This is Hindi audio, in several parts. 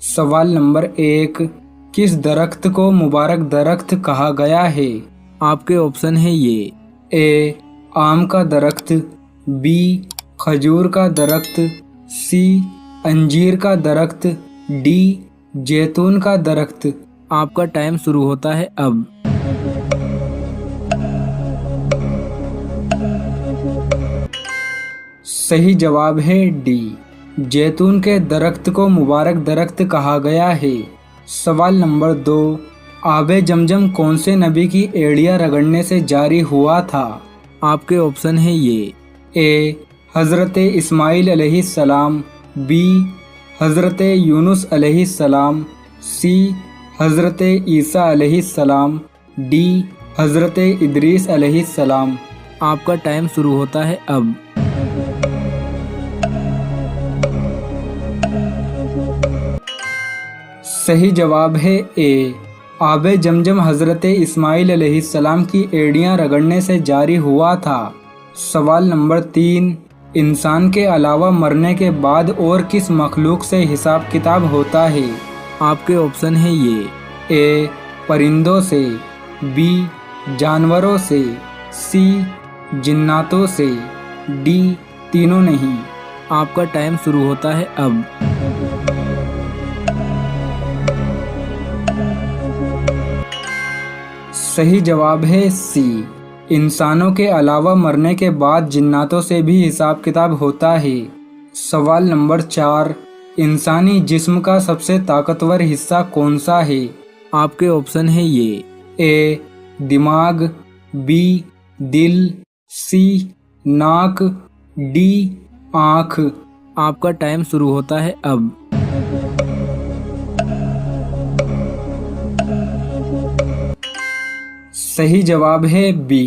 सवाल नंबर 1, किस दरख्त को मुबारक दरख्त कहा गया है? आपके ऑप्शन है ये: ए आम का दरख्त, बी खजूर का दरख्त, सी अंजीर का दरख्त, डी जैतून का दरख्त। आपका टाइम शुरू होता है अब। सही जवाब है डी, जैतून के दरख्त को मुबारक दरख्त कहा गया है। सवाल नंबर 2, आबे जमजम कौन से नबी की एड़ियाँ रगड़ने से जारी हुआ था? आपके ऑप्शन है ये: ए हज़रत इस्माइल अलैहिस्सलाम, बी हज़रत यूनुस अलैहिस्सलाम, सी हज़रत ईसा अलैहिस्सलाम, डी हज़रत इदरीस अलैहिस्सलाम। आपका टाइम शुरू होता है अब। सही जवाब है ए, आबे जमजम हज़रत इस्माइल अलैहिस्सलाम की एड़ियाँ रगड़ने से जारी हुआ था। सवाल नंबर 3, इंसान के अलावा मरने के बाद और किस मखलूक से हिसाब किताब होता है? आपके ऑप्शन है ये: ए परिंदों से, बी जानवरों से, सी जिन्नातों से, डी तीनों नहीं। आपका टाइम शुरू होता है अब। सही जवाब है सी, इंसानों के अलावा मरने के बाद जिन्नातों से भी हिसाब किताब होता है। सवाल नंबर 4, इंसानी जिस्म का सबसे ताकतवर हिस्सा कौन सा है? आपके ऑप्शन है ये: ए दिमाग, बी दिल, सी नाक, डी आँख। आपका टाइम शुरू होता है अब। सही जवाब है बी,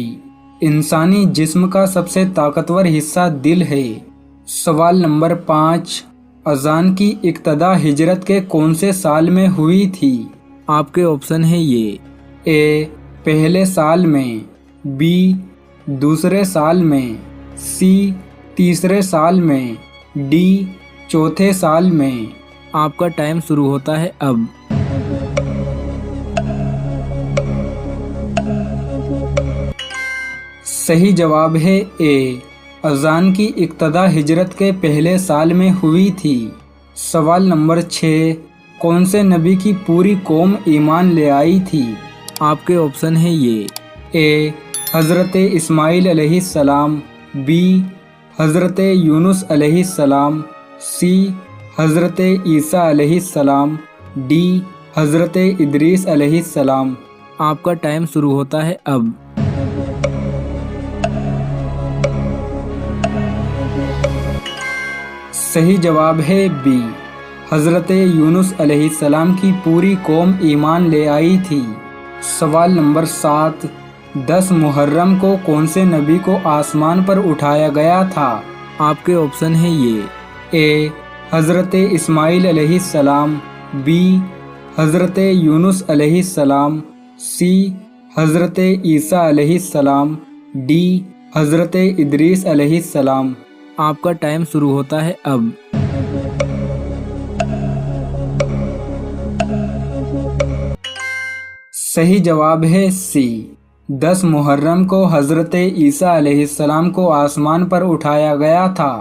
इंसानी जिस्म का सबसे ताकतवर हिस्सा दिल है। सवाल नंबर 5, अजान की इब्तिदा हिजरत के कौन से साल में हुई थी? आपके ऑप्शन है ये: ए पहले साल में, बी दूसरे साल में, सी तीसरे साल में, डी चौथे साल में। आपका टाइम शुरू होता है अब। सही जवाब है ए, अजान की इब्तिदा हिजरत के पहले साल में हुई थी। सवाल नंबर 6, कौन से नबी की पूरी कौम ईमान ले आई थी? आपके ऑप्शन है ये: ए हज़रत इस्माइल अलैहिस्सलाम, बी हज़रत यूनुस अलैहिस्सलाम, सी हज़रत ईसा अलैहिस्सलाम, डी हज़रत इदरीस अलैहिस्सलाम। आपका टाइम शुरू होता है अब। सही जवाब है बी, हज़रत यूनुस अलैहिस्सलाम की पूरी कौम ईमान ले आई थी। सवाल नंबर 7, 10 मुहर्रम को कौन से नबी को आसमान पर उठाया गया था? आपके ऑप्शन है ये: ए हज़रत इस्माइल अलैहिस्सलाम, बी हज़रत यूनुस अलैहिस्सलाम, सी हज़रत ईसा अलैहिस्सलाम, डी हज़रत इदरीस अलैहिस्सलाम। आपका टाइम शुरू होता है अब। सही जवाब है सी, 10 मुहर्रम को हज़रत ईसा अलैहिस्सलाम को आसमान पर उठाया गया था।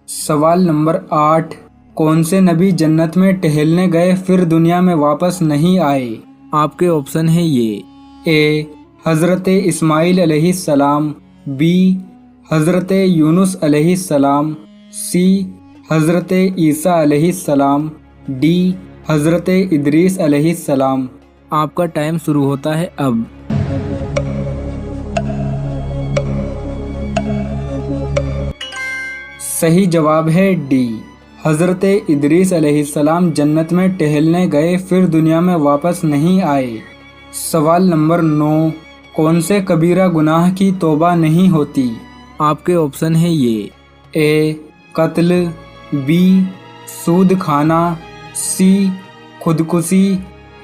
सवाल नंबर 8, कौन से नबी जन्नत में टहलने गए फिर दुनिया में वापस नहीं आए? आपके ऑप्शन है ये: ए हज़रत इस्माइल अलैहिस्सलाम, बी हज़रत यूनुस अलैहिस्सलाम, सी हज़रत ईसा अलैहिस्सलाम, डी हज़रत इदरीस अलैहिस्सलाम। आपका टाइम शुरू होता है अब। सही जवाब है डी, हज़रत इदरीस अलैहिस्सलाम जन्नत में टहलने गए फिर दुनिया में वापस नहीं आए। सवाल नंबर 9, कौन से कबीरा गुनाह की तौबा नहीं होती? आपके ऑप्शन है ये: ए कत्ल, बी सूद खाना, सी खुदकुशी,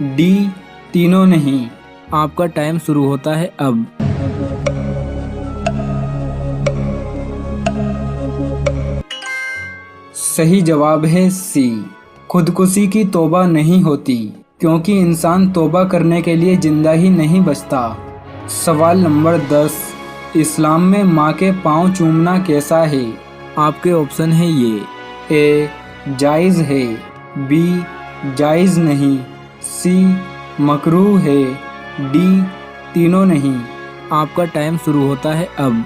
डी तीनों नहीं। आपका टाइम शुरू होता है अब। सही जवाब है सी, खुदकुशी की तौबा नहीं होती, क्योंकि इंसान तौबा करने के लिए जिंदा ही नहीं बचता। सवाल नंबर 10, इस्लाम में माँ के पाँव चूमना कैसा है? आपके ऑप्शन है ये: ए जायज़ है, बी जायज़ नहीं, सी मकरूह है, डी तीनों नहीं। आपका टाइम शुरू होता है अब।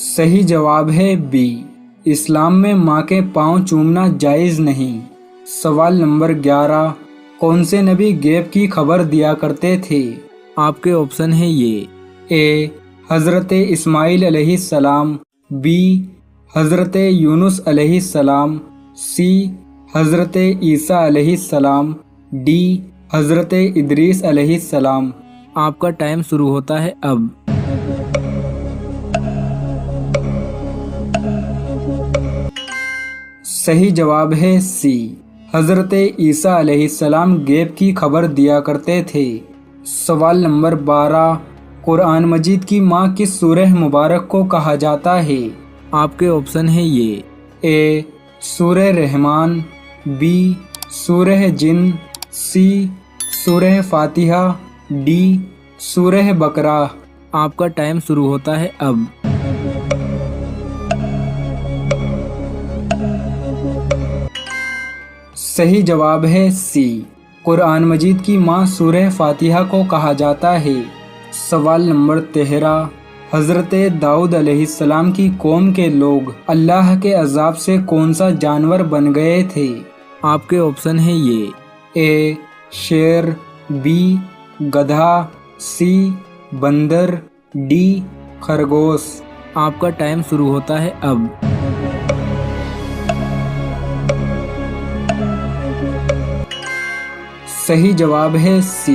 सही जवाब है बी, इस्लाम में माँ के पाँव चूमना जायज़ नहीं। सवाल नंबर 11, कौन से नबी गैब की खबर दिया करते थे? आपके ऑप्शन है ये: ए हज़रत इस्माइल अलैहिस्सलाम, बी हज़रत यूनुस अलैहिस्सलाम, सी हज़रत ईसा अलैहिस्सलाम, डी हज़रत इदरीस अलैहिस्सलाम। आपका टाइम शुरू होता है अब। सही जवाब है सी, हज़रत ईसा अलैहिस्सलाम गैब की खबर दिया करते थे। सवाल नंबर 12, कुरान मजीद की माँ किस सूरह मुबारक को कहा जाता है? आपके ऑप्शन है ये: ए सूरह रहमान, बी सूरह जिन, सी सूरह फातिहा, डी सूरह बकरा। आपका टाइम शुरू होता है अब। सही जवाब है सी, कुरान मजीद की माँ सूरह फातिहा को कहा जाता है। सवाल नंबर 13, हज़रत दाऊद अलैहिस्सलाम की कौम के लोग अल्लाह के अज़ाब से कौन सा जानवर बन गए थे? आपके ऑप्शन है ये: ए शेर, बी गधा, सी बंदर, डी खरगोश। आपका टाइम शुरू होता है अब। सही जवाब है सी,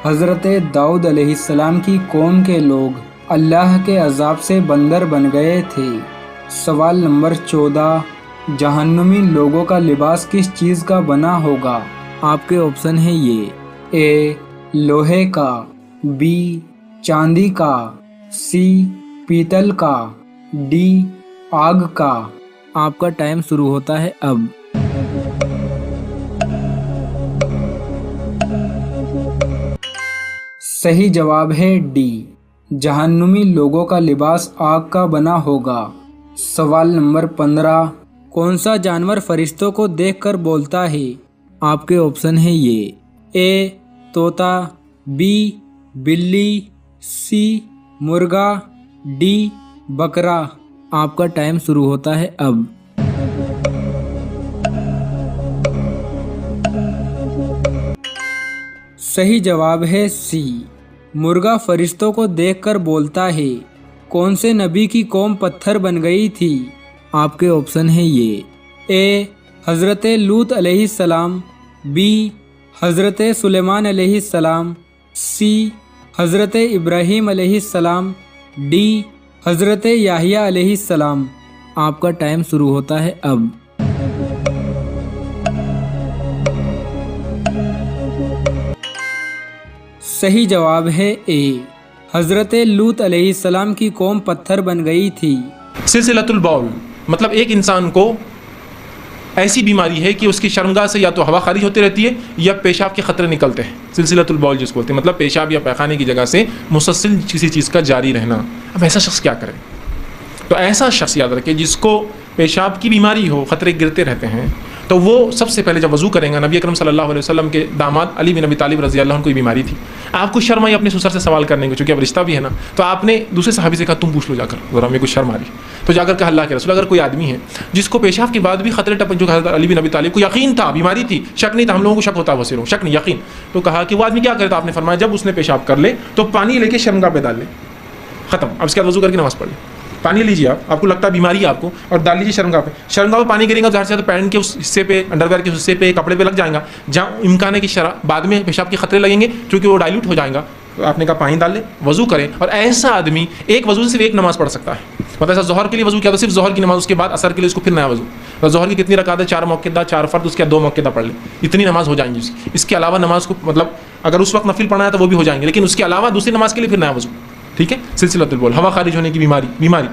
हज़रत दाऊद अलैहिस्सलाम की कौम के लोग अल्लाह के अज़ाब से बंदर बन गए थे। सवाल नंबर 14, जहन्नुमी लोगों का लिबास किस चीज़ का बना होगा? आपके ऑप्शन है ये: ए लोहे का, बी चांदी का, सी पीतल का, डी आग का। आपका टाइम शुरू होता है अब। सही जवाब है डी, जहन्नुमी लोगों का लिबास आग का बना होगा। सवाल नंबर 15, कौन सा जानवर फरिश्तों को देखकर बोलता है? आपके ऑप्शन है ये: ए तोता, बी बिल्ली, सी मुर्गा, डी बकरा। आपका टाइम शुरू होता है अब। सही जवाब है सी, मुर्गा फरिश्तों को देखकर बोलता है। कौन से नबी की कौम पत्थर बन गई थी? आपके ऑप्शन है ये: ए हज़रत लूत अलैहिस्सलाम, बी हज़रत सुलेमान अलैहिस्सलाम, सी हज़रत इब्राहीम अलैहिस्सलाम, डी हज़रत याहिया अलैहिस्सलाम। आपका टाइम शुरू होता है अब। सही जवाब है ए, हज़रत लूत अलैहिस्सलाम की कौम पत्थर बन गई थी। सिलसिलतुल बौल मतलब एक इंसान को ऐसी बीमारी है कि उसकी शर्मगाह से या तो हवा खारिज होती रहती है या पेशाब के खतरे निकलते हैं। सिलसिलतुल बौल जिसको बोलते हैं, मतलब पेशाब या पैखाने की जगह से मुसलसल किसी चीज़ का जारी रहना। अब ऐसा शख्स क्या करे? तो ऐसा शख्स याद रखे जिसको पेशाब की बीमारी हो, खतरे गिरते रहते हैं, तो वो सबसे पहले जब वज़ू करेंगे, नबी अकरम सल्लल्लाहु अलैहि वसल्लम के दामाद अली बिन अबी तालिब रज़ी अल्लाह अन्हु को बीमारी थी। आपको शर्म आई अपने ससुर से सवाल करने को, चूँकि अब रिश्ता भी है ना, तो आपने दूसरे सहाबी से कहा तुम पूछ लो जाकर, ज़रा मेरे को शर्म आ रही। तो जाकर कहा अल्लाह के रसूल, अगर कोई आदमी है जिसको पेशाब के बाद भी खतरे टपक, जो हज़रत अली बिन अबी तालिब को यकीन था बीमारी थी, शक नहीं था, हम लोगों को शक होता है वसीरों, शक नहीं यकीन, तो कहा कि वो आदमी क्या करे? तो आपने फरमाया जब उसने पेशाब कर ले तो पानी लेके शर्मगाह पे डाल ले, खत्म। अब इसके बाद वज़ू करके नमाज़ पढ़ ले। पानी लीजिए आपको लगता है बीमारी है आपको, और डाल लीजिए शर्मगाह पे। शर्मगाह पे पानी गिरेगा, ज़ाहिर से तो पैंट के उस हिस्से पे, अंडरवेयर के हिस्से पे, कपड़े पे लग जाएगा, जहाँ इम्कान है कि बाद में पेशाब के खतरे लगेंगे, क्योंकि वो डाइल्यूट हो जाएगा। तो आपने कहा पानी डाल ले, वज़ू करें। और ऐसा आदमी एक वज़ू से सिर्फ एक नमाज़ पढ़ सकता है। मतलब ऐसा ज़ोहर के लिए वज़ू किया तो सिर्फ ज़ोहर की नमाज़, उसके बाद असर के लिए उसको फिर नया वज़ू। तो ज़ोहर की कितनी रकात है? 4 मौक़िदा, 4 फ़र्द, उसके बाद 2 मौक़िदा पढ़ ले, इतनी नमाज़ हो जाएंगी उसकी। इसके अलावा नमाज़ को मतलब अगर उस वक्त नफिल पढ़ना है तो वो भी हो जाएंगे, लेकिन उसके अलावा दूसरी नमाज़ के लिए फिर नया वज़ू। ठीक है? सिलसिलतुल बौल, हवा खारिज होने की बीमारी।